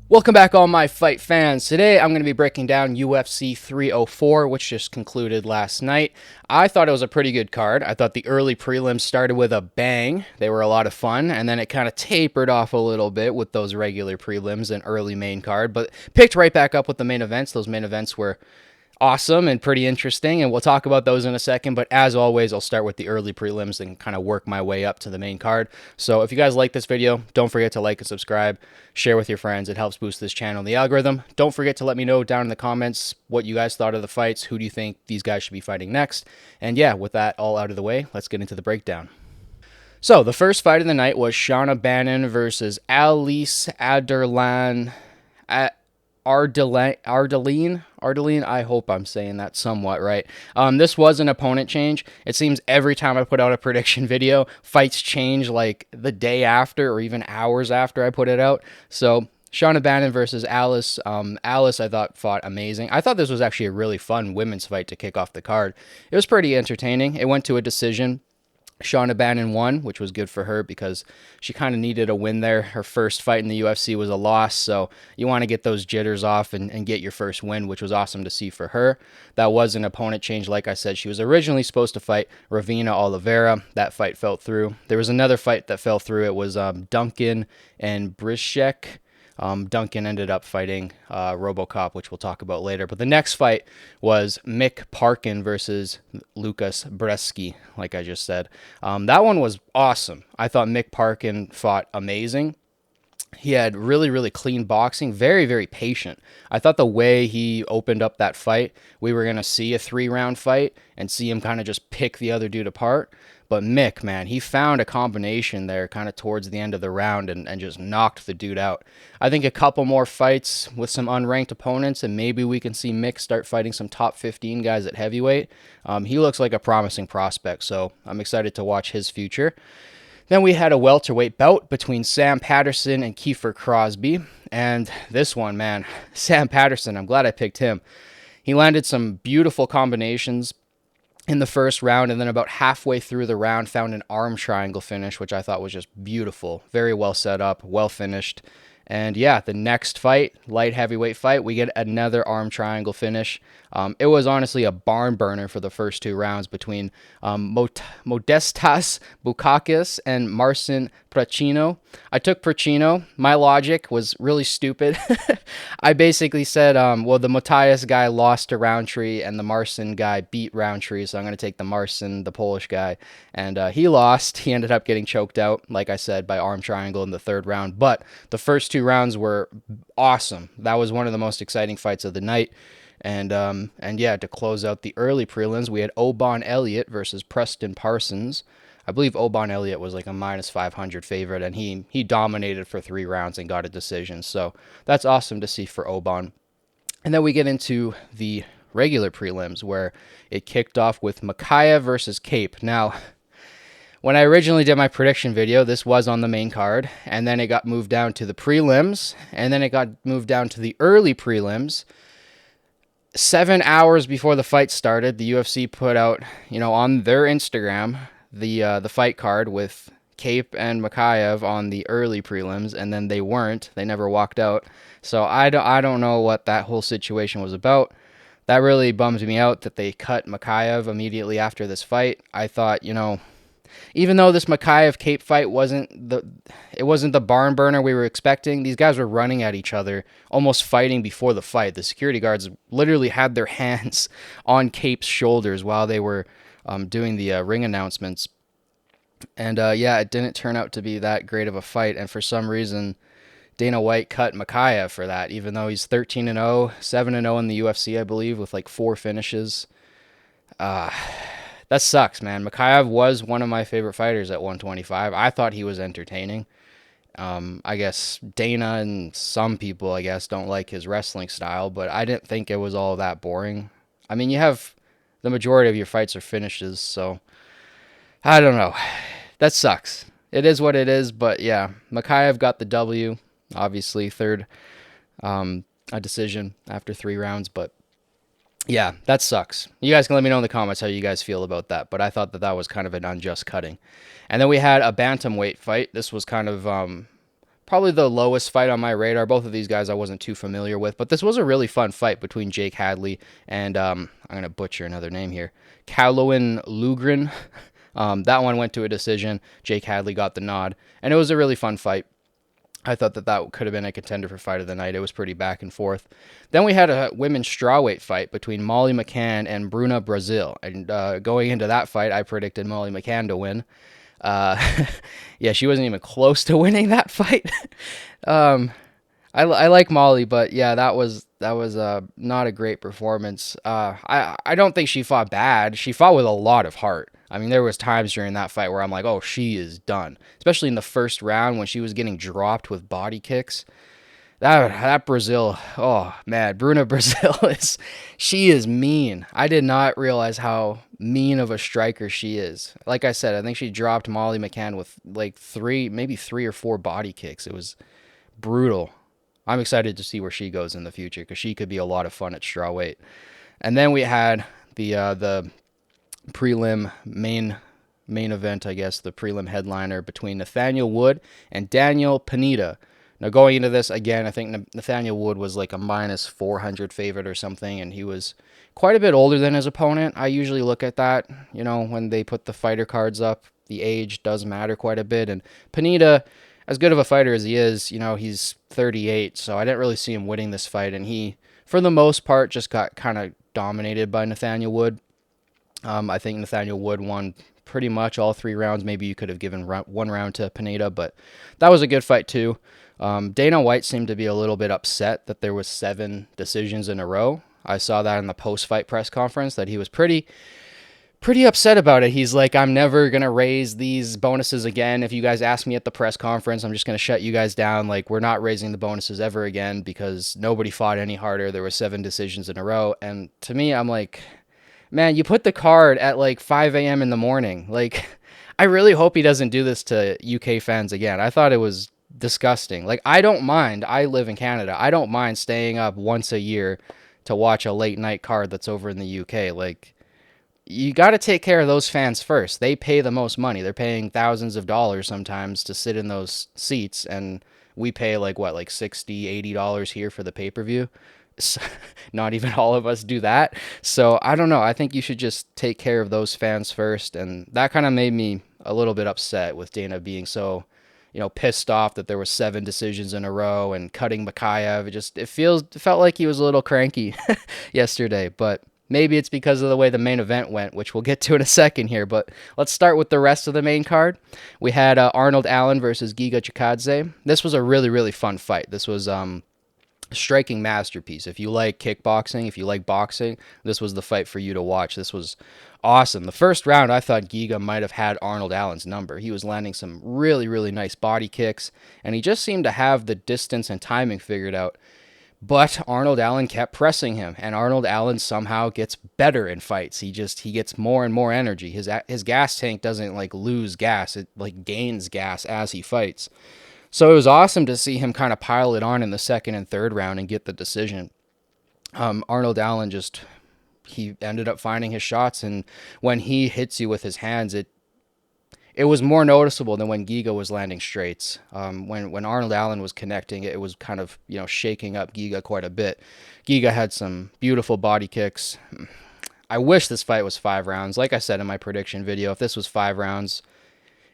Welcome back, all my fight fans. Today I'm going to be breaking down UFC 304, which just concluded last night. I thought it was a pretty good card. I thought the early prelims started with a bang. They were a lot of fun, and then it kind of tapered off a little bit with those regular prelims and early main card, but picked right back up with the main events. Those main events were awesome and pretty interesting, and we'll talk about those in a second. But as always, I'll start with the early prelims and kind of work my way up to the main card. So if you guys like this video, don't forget to like and subscribe, share with your friends. It helps boost this channel and the algorithm. Don't forget to let me know down in the comments what you guys thought of the fights. Who do you think these guys should be fighting next? And yeah, with that all out of the way, let's get into the breakdown. So the first fight of the night was Shauna Bannon versus Alice Aderlan. Ardeline, I hope I'm saying that somewhat right. This was an opponent change. It seems every time I put out a prediction video, fights change like the day after or even hours after I put it out. So Shauna Bannon versus Alice. Alice, I thought, fought amazing. I thought this was actually a really fun women's fight to kick off the card. It was pretty entertaining. It went to a decision. Shauna Bannon won, which was good for her because she kind of needed a win there. Her first fight in the UFC was a loss, so you want to get those jitters off and get your first win, which was awesome to see for her. That was an opponent change. Like I said, she was originally supposed to fight Ravina Oliveira. That fight fell through. There was another fight that fell through. It was Duncan and Brishek. Duncan ended up fighting RoboCop, which we'll talk about later. But the next fight was Mick Parkin versus Lucas Bresky, like I just said. That one was awesome. I thought Mick Parkin fought amazing. He had really, really clean boxing, very, very patient. I thought the way he opened up that fight, we were going to see a 3-round fight and see him kind of just pick the other dude apart. But Mick, man, he found a combination there kind of towards the end of the round and just knocked the dude out. I think a couple more fights with some unranked opponents, and maybe we can see Mick start fighting some top 15 guys at heavyweight. He looks like a promising prospect, so I'm excited to watch his future. Then we had a welterweight bout between Sam Patterson and Kiefer Crosby. And this one, man, Sam Patterson, I'm glad I picked him. He landed some beautiful combinations in the first round, and then about halfway through the round found an arm triangle finish, which I thought was just beautiful. Very well set up, well finished. And yeah, the next fight, light heavyweight fight, we get another arm triangle finish. It was honestly a barn burner for the first 2 rounds between Modestas Bukakis and Marcin Pracino. I took Pracino. My logic was really stupid. I basically said, well, the Matthias guy lost to Roundtree and the Marcin guy beat Roundtree, so I'm going to take the Marcin, the Polish guy. And he lost. He ended up getting choked out, like I said, by arm triangle in the 3rd round. But the first 2 rounds were awesome. That was one of the most exciting fights of the night. And yeah, to close out the early prelims, we had Obon Elliott versus Preston Parsons. I believe Obon Elliott was like a minus 500 favorite, and he dominated for 3 rounds and got a decision. So that's awesome to see for Obon. And then we get into the regular prelims, where it kicked off with Makayev versus Cape. Now, when I originally did my prediction video, this was on the main card, and then it got moved down to the prelims, and then it got moved down to the early prelims. 7 hours before the fight started, the UFC put out, on their Instagram, the fight card with Cape and Makayev on the early prelims, and then they weren't. They never walked out. So I don't know what that whole situation was about. That really bums me out that they cut Makayev immediately after this fight. I thought, even though this Makayev Cape fight wasn't the barn burner we were expecting, these guys were running at each other, almost fighting before the fight. The security guards literally had their hands on Cape's shoulders while they were doing the ring announcements. And yeah, it didn't turn out to be that great of a fight. And for some reason, Dana White cut Makayev for that, even though he's 13-0, 7-0 in the UFC, I believe, with like 4 finishes. That sucks, man. Makayev was one of my favorite fighters at 125. I thought he was entertaining. I guess Dana and some people, don't like his wrestling style, but I didn't think it was all that boring. I mean, you have the majority of your fights are finishes, so I don't know. That sucks. It is what it is, but yeah, Makayev got the W, obviously third, a decision after 3 rounds, but yeah, that sucks. You guys can let me know in the comments how you guys feel about that, but I thought that was kind of an unjust cutting. And then we had a bantamweight fight. This was kind of probably the lowest fight on my radar. Both of these guys I wasn't too familiar with, but this was a really fun fight between Jake Hadley and I'm gonna butcher another name here, Calowin Lugren. That one went to a decision. Jake Hadley got the nod, and it was a really fun fight. I thought that could have been a contender for fight of the night. It was pretty back and forth. Then we had a women's strawweight fight between Molly McCann and Bruna Brazil. And going into that fight, I predicted Molly McCann to win. Yeah, she wasn't even close to winning that fight. I like Molly, but yeah, that was not a great performance. I don't think she fought bad. She fought with a lot of heart. I mean, there was times during that fight where I'm like, oh, she is done. Especially in the first round when she was getting dropped with body kicks. That Brazil, oh man, Bruna Brazil she is mean. I did not realize how mean of a striker she is. Like I said, I think she dropped Molly McCann with like maybe three or four body kicks. It was brutal. I'm excited to see where she goes in the future because she could be a lot of fun at strawweight. And then we had the prelim main event, I guess, the prelim headliner between Nathaniel Wood and Daniel Pineda. Now, going into this, again, I think Nathaniel Wood was like a minus 400 favorite or something, and he was quite a bit older than his opponent. I usually look at that, when they put the fighter cards up, the age does matter quite a bit, and Pineda, as good of a fighter as he is, he's 38, so I didn't really see him winning this fight, and he, for the most part, just got kind of dominated by Nathaniel Wood. I think Nathaniel Wood won pretty much all 3 rounds. Maybe you could have given 1 round to Pineda, but that was a good fight too. Dana White seemed to be a little bit upset that there was 7 decisions in a row. I saw that in the post-fight press conference, that he was pretty upset about it. He's like, I'm never going to raise these bonuses again. If you guys ask me at the press conference, I'm just going to shut you guys down. Like, we're not raising the bonuses ever again because nobody fought any harder. There were 7 decisions in a row. And to me, I'm like, man, you put the card at like 5 a.m. in the morning. Like, I really hope he doesn't do this to UK fans again. I thought it was disgusting. Like, I don't mind. I live in Canada. I don't mind staying up once a year to watch a late night card that's over in the UK. Like, you got to take care of those fans first. They pay the most money. They're paying thousands of dollars sometimes to sit in those seats, and we pay like $60, $80 here for the pay-per-view. Not even all of us do that. So I don't know. I think you should just take care of those fans first, and that kind of made me a little bit upset with Dana being so, pissed off that there were 7 decisions in a row and cutting Makayev. It felt like he was a little cranky yesterday, but maybe it's because of the way the main event went, which we'll get to in a second here. But let's start with the rest of the main card. We had Arnold Allen versus Giga Chikadze. This was a really, really fun fight. This was striking masterpiece. If you like kickboxing, if you like boxing, this was the fight for you to watch. This was awesome. The first round, I thought Giga might have had Arnold Allen's number. He was landing some really, really nice body kicks, and he just seemed to have the distance and timing figured out. But Arnold Allen kept pressing him, and Arnold Allen somehow gets better in fights. He gets more and more energy. His gas tank doesn't lose gas. It gains gas as he fights. So it was awesome to see him kind of pile it on in the second and third round and get the decision. Arnold Allen he ended up finding his shots, and when he hits you with his hands, it was more noticeable than when Giga was landing straights. When Arnold Allen was connecting, it was kind of shaking up Giga quite a bit. Giga had some beautiful body kicks. I wish this fight was 5 rounds. Like I said in my prediction video, if this was 5 rounds,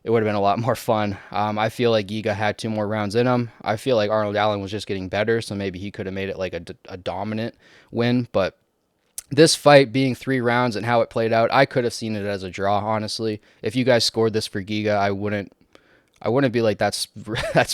it would have been a lot more fun. I feel like Giga had 2 more rounds in him. I feel like Arnold Allen was just getting better, so maybe he could have made it like a dominant win. But this fight being 3 rounds and how it played out, I could have seen it as a draw, honestly. If you guys scored this for Giga, I wouldn't be like, that's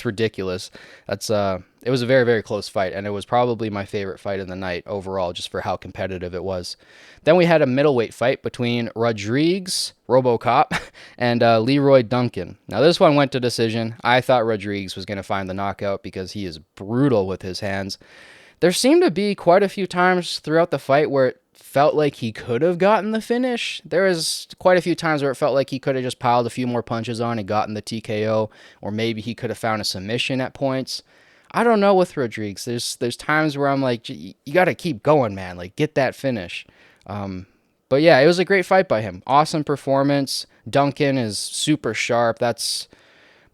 ridiculous. It was a very, very close fight, and it was probably my favorite fight of the night overall, just for how competitive it was. Then we had a middleweight fight between Rodriguez, RoboCop, and Leroy Duncan. Now, this one went to decision. I thought Rodriguez was going to find the knockout because he is brutal with his hands. There seemed to be quite a few times throughout the fight where it felt like he could have gotten the finish. There was quite a few times where it felt like he could have just piled a few more punches on and gotten the TKO, or maybe he could have found a submission at points. I don't know with Rodriguez. There's times where I'm like, you got to keep going, man. Like, get that finish. But yeah, it was a great fight by him. Awesome performance. Duncan is super sharp. That's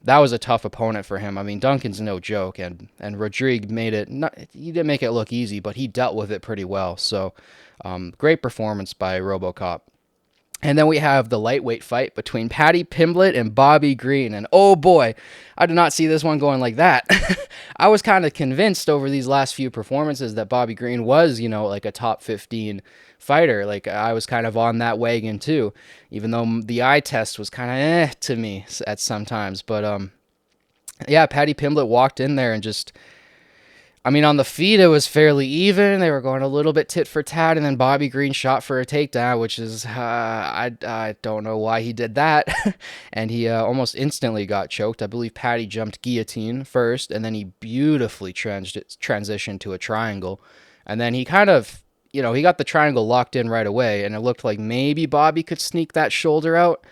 that was a tough opponent for him. I mean, Duncan's no joke, and Rodrigue made it not, he didn't make it look easy, but he dealt with it pretty well. So, great performance by RoboCop. And then we have the lightweight fight between Paddy Pimblett and Bobby Green. And oh boy, I did not see this one going like that. I was kind of convinced over these last few performances that Bobby Green was, like a top 15 fighter. Like I was kind of on that wagon too, even though the eye test was kind of to me at sometimes. But yeah, Paddy Pimblett walked in there and just, I mean, on the feet, it was fairly even. They were going a little bit tit for tat, and then Bobby Green shot for a takedown, which is, I don't know why he did that. And he almost instantly got choked. I believe Paddy jumped guillotine first, and then he beautifully transitioned to a triangle. And then he kind of, he got the triangle locked in right away, and it looked like maybe Bobby could sneak that shoulder out.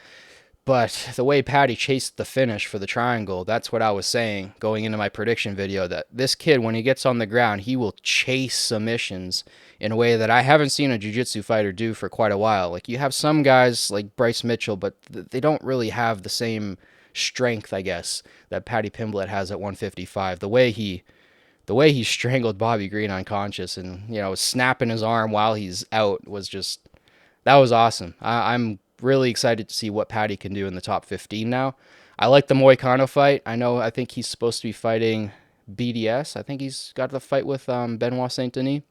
But the way Paddy chased the finish for the triangle, that's what I was saying going into my prediction video, that this kid, when he gets on the ground, he will chase submissions in a way that I haven't seen a jiu-jitsu fighter do for quite a while. Like, you have some guys like Bryce Mitchell, but they don't really have the same strength, I guess, that Paddy Pimblett has at 155. The way he strangled Bobby Green unconscious and, snapping his arm while he's out was just, that was awesome. I'm really excited to see what Paddy can do in the top 15 now. I like the Moicano fight. I think he's supposed to be fighting BDS. I think he's got the fight with Benoit Saint-Denis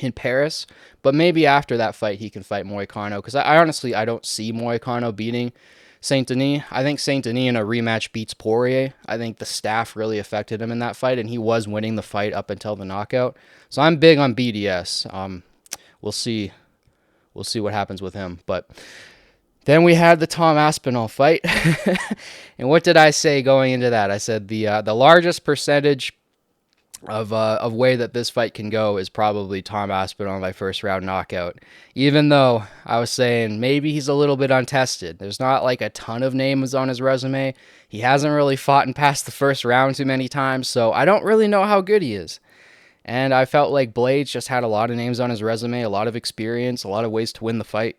in Paris. But maybe after that fight, he can fight Moicano. Because I honestly, I don't see Moicano beating Saint-Denis. I think Saint-Denis in a rematch beats Poirier. I think the staff really affected him in that fight, and he was winning the fight up until the knockout. So I'm big on BDS. We'll see. We'll see what happens with him. But then we had the Tom Aspinall fight. And what did I say going into that? I said the largest percentage of way that this fight can go is probably Tom Aspinall by first round knockout. Even though I was saying maybe he's a little bit untested. There's not like a ton of names on his resume. He hasn't really fought and passed the first round too many times, so I don't really know how good he is. And I felt like Blades just had a lot of names on his resume, a lot of experience, a lot of ways to win the fight.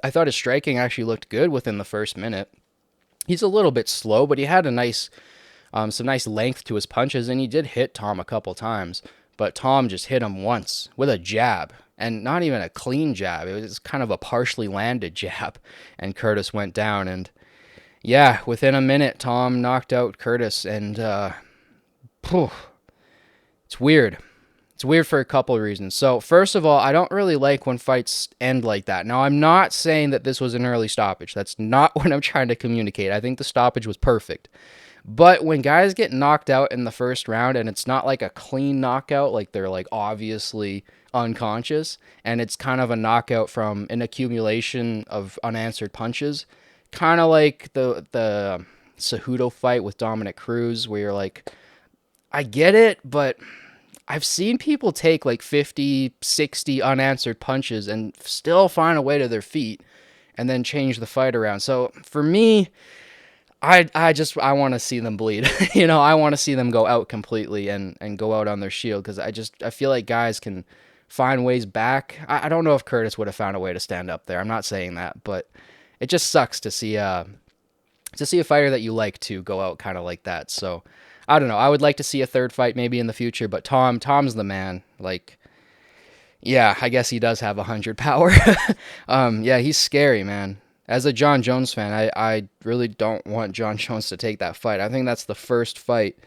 I thought his striking actually looked good within the first minute. He's a little bit slow, but he had a nice, some nice length to his punches, and he did hit Tom a couple times. But Tom just hit him once with a jab, and not even a clean jab. It was kind of a partially landed jab, and Curtis went down. And yeah, within a minute, Tom knocked out Curtis, and it's weird. It's weird for a couple of reasons. So, first of all, I don't really like when fights end like that. Now, I'm not saying that this was an early stoppage. That's not what I'm trying to communicate. I think the stoppage was perfect. But when guys get knocked out in the first round and it's not like a clean knockout, like they're like obviously unconscious, and it's kind of a knockout from an accumulation of unanswered punches, kind of like the Cejudo fight with Dominic Cruz, where you're like, I get it, but I've seen people take like 50, 60 unanswered punches and still find a way to their feet and then change the fight around. So for me, I want to see them bleed. I want to see them go out completely and go out on their shield, because I feel like guys can find ways back. I don't know if Curtis would have found a way to stand up there. I'm not saying that, but it just sucks to see a fighter that you like to go out kind of like that. So I don't know. I would like to see a third fight maybe in the future, but Tom's the man. Like, yeah, I guess he does have 100 power. Yeah, he's scary, man. As a John Jones fan, I really don't want John Jones to take that fight. I think that's the first fight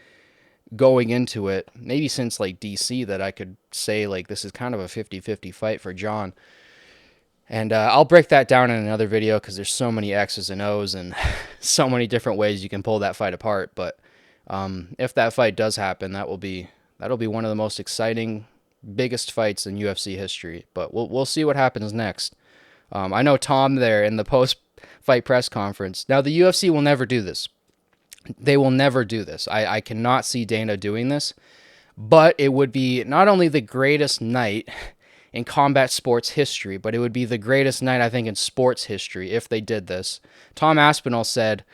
going into it, maybe since like DC, that I could say like this is kind of a 50-50 fight for John. And I'll break that down in another video, because there's so many X's and O's and so many different ways you can pull that fight apart. But if that fight does happen, that'll be one of the most exciting, biggest fights in UFC history. But we'll see what happens next. I know Tom there in the post-fight press conference. Now, the UFC will never do this. They will never do this. I cannot see Dana doing this. But it would be not only the greatest night in combat sports history, but it would be the greatest night, I think, in sports history if they did this. Tom Aspinall said,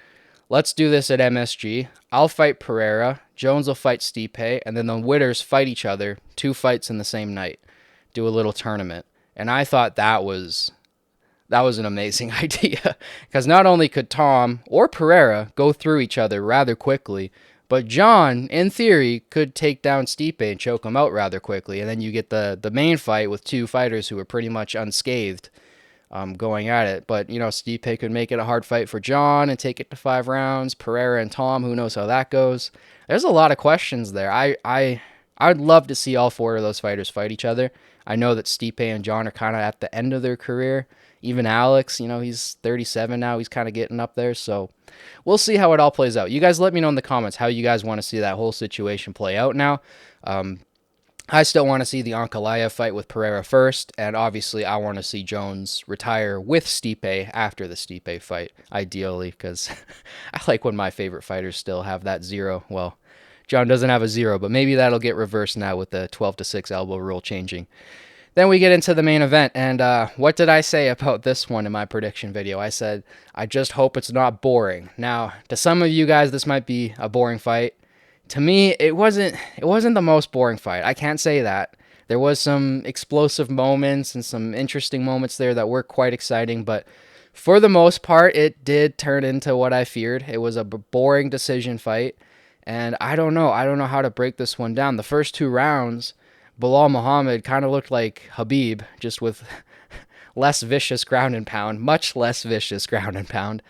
let's do this at MSG. I'll fight Pereira. Jones will fight Stipe. And then the winners fight each other. 2 fights in the same night. Do a little tournament. And I thought that was That was an amazing idea because not only could Tom or Pereira go through each other rather quickly, but John, in theory, could take down Stipe and choke him out rather quickly, and then you get the main fight with two fighters who are pretty much unscathed going at it. But Stipe could make it a hard fight for John and take it to 5 rounds. Pereira and Tom, who knows how that goes? There's a lot of questions there. I'd love to see all 4 of those fighters fight each other. I know that Stipe and John are kind of at the end of their career. Even Alex, he's 37 now. He's kind of getting up there. So we'll see how it all plays out. You guys let me know in the comments how you guys want to see that whole situation play out now. I still want to see the Ankalaev fight with Pereira first, and obviously I want to see Jones retire with Stipe after the Stipe fight, ideally, because I like when my favorite fighters still have that 0. Well, John doesn't have a 0, but maybe that'll get reversed now with the 12-6 elbow rule changing. Then we get into the main event, and what did I say about this one in my prediction video? I said, I just hope it's not boring. Now, to some of you guys, this might be a boring fight. To me, it wasn't the most boring fight. I can't say that. There was some explosive moments and some interesting moments there that were quite exciting, but for the most part, it did turn into what I feared. It was a boring decision fight, and I don't know how to break this one down. The first 2 rounds, Bilal Muhammad kind of looked like Khabib, just with less vicious ground and pound, much less vicious ground and pound.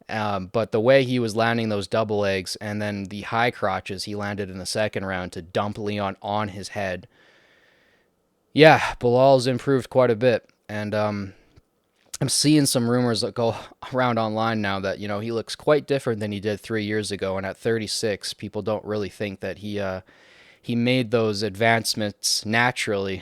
But the way he was landing those double legs and then the high crotches he landed in the second round to dump Leon on his head. Yeah, Bilal's improved quite a bit. And I'm seeing some rumors that go around online now that, he looks quite different than he did 3 years ago. And at 36, people don't really think that he made those advancements naturally.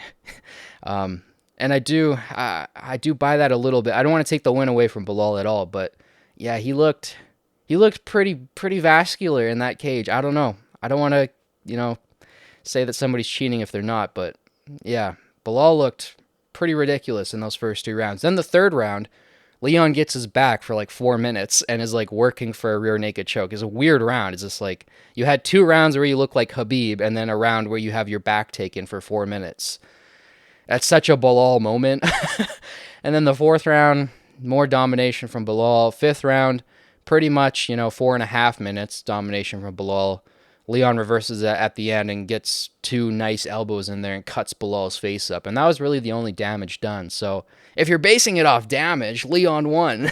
And I do buy that a little bit. I don't want to take the win away from Bilal at all, but yeah, he looked pretty vascular in that cage. I don't know. I don't want to, say that somebody's cheating if they're not, but yeah, Bilal looked pretty ridiculous in those first 2 rounds. Then the third round, Leon gets his back for like 4 minutes and is like working for a rear naked choke. It's a weird round. It's just like you had 2 rounds where you look like Khabib and then a round where you have your back taken for 4 minutes. That's such a Bilal moment. And then the 4th round, more domination from Bilal. 5th round, pretty much, 4.5 minutes domination from Bilal. Leon reverses that at the end and gets 2 nice elbows in there and cuts Bilal's face up. And that was really the only damage done. So if you're basing it off damage, Leon won.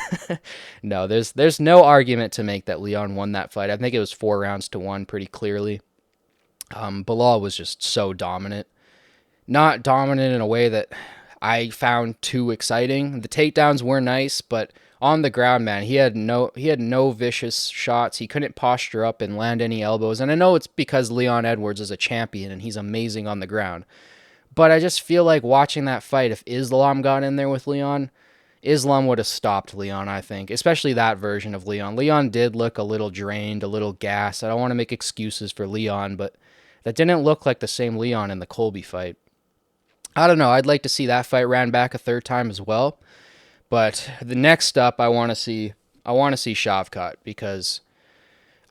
No, there's no argument to make that Leon won that fight. I think it was 4 rounds to 1 pretty clearly. Bilal was just so dominant. Not dominant in a way that I found too exciting. The takedowns were nice, but on the ground, man, he had no vicious shots. He couldn't posture up and land any elbows. And I know it's because Leon Edwards is a champion and he's amazing on the ground. But I just feel like watching that fight, if Islam got in there with Leon, Islam would have stopped Leon, I think. Especially that version of Leon. Leon did look a little drained, a little gassed. I don't want to make excuses for Leon, but that didn't look like the same Leon in the Colby fight. I don't know. I'd like to see that fight ran back a 3rd time as well. But the next up, I want to see Shavkat, because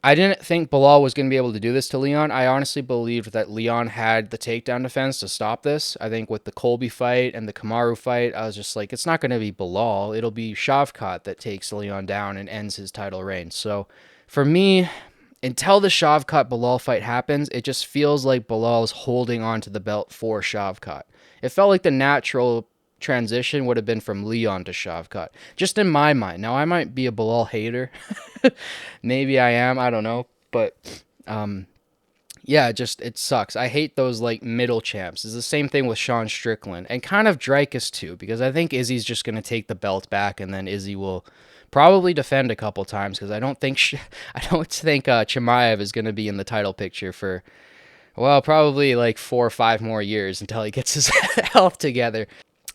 I didn't think Bilal was going to be able to do this to Leon. I honestly believed that Leon had the takedown defense to stop this. I think with the Colby fight and the Kamaru fight, I was just like, it's not going to be Bilal. It'll be Shavkat that takes Leon down and ends his title reign. So for me, until the Shavkat-Bilal fight happens, it just feels like Bilal is holding on to the belt for Shavkat. It felt like the natural transition would have been from Leon to Shavkat, just in my mind. Now, I might be a Bilal hater. Maybe I am. I don't know. But, yeah, it sucks. I hate those, like, middle champs. It's the same thing with Sean Strickland. And kind of Dreykus, too, because I think Izzy's just going to take the belt back, and then Izzy will probably defend a couple times, because I don't think Chimaev is going to be in the title picture for, well, probably like 4 or 5 more years until he gets his health together.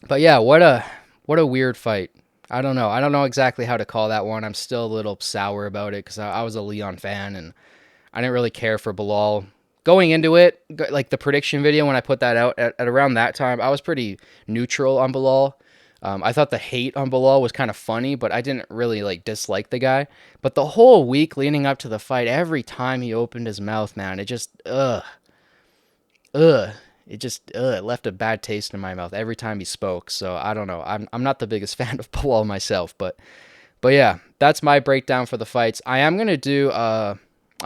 But yeah, what a weird fight. I don't know exactly how to call that one. I'm still a little sour about it because I was a Leon fan and I didn't really care for Bilal. Going into it, like the prediction video when I put that out at around that time, I was pretty neutral on Bilal. I thought the hate on Bilal was kind of funny, but I didn't really like dislike the guy. But the whole week leading up to the fight, every time he opened his mouth, man, it just, it just it left a bad taste in my mouth every time he spoke. So I don't know. I'm not the biggest fan of Bilal myself, but yeah, that's my breakdown for the fights. I am gonna do a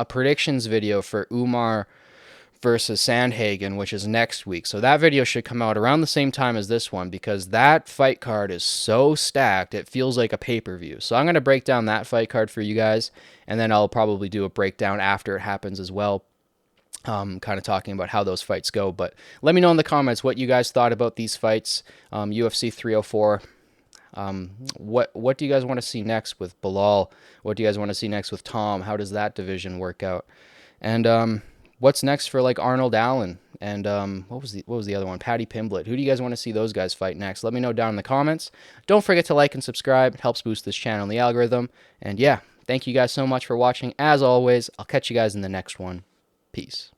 predictions video for Umar versus Sandhagen, which is next week. So that video should come out around the same time as this one because that fight card is so stacked, it feels like a pay-per-view. So I'm going to break down that fight card for you guys, and then I'll probably do a breakdown after it happens as well, kind of talking about how those fights go. But let me know in the comments what you guys thought about these fights, UFC 304. What do you guys want to see next with Bilal? What do you guys want to see next with Tom? How does that division work out? And what's next for like Arnold Allen and what was the other one? Paddy Pimblett. Who do you guys want to see those guys fight next? Let me know down in the comments. Don't forget to like and subscribe. It helps boost this channel and the algorithm. And yeah, thank you guys so much for watching. As always, I'll catch you guys in the next one. Peace.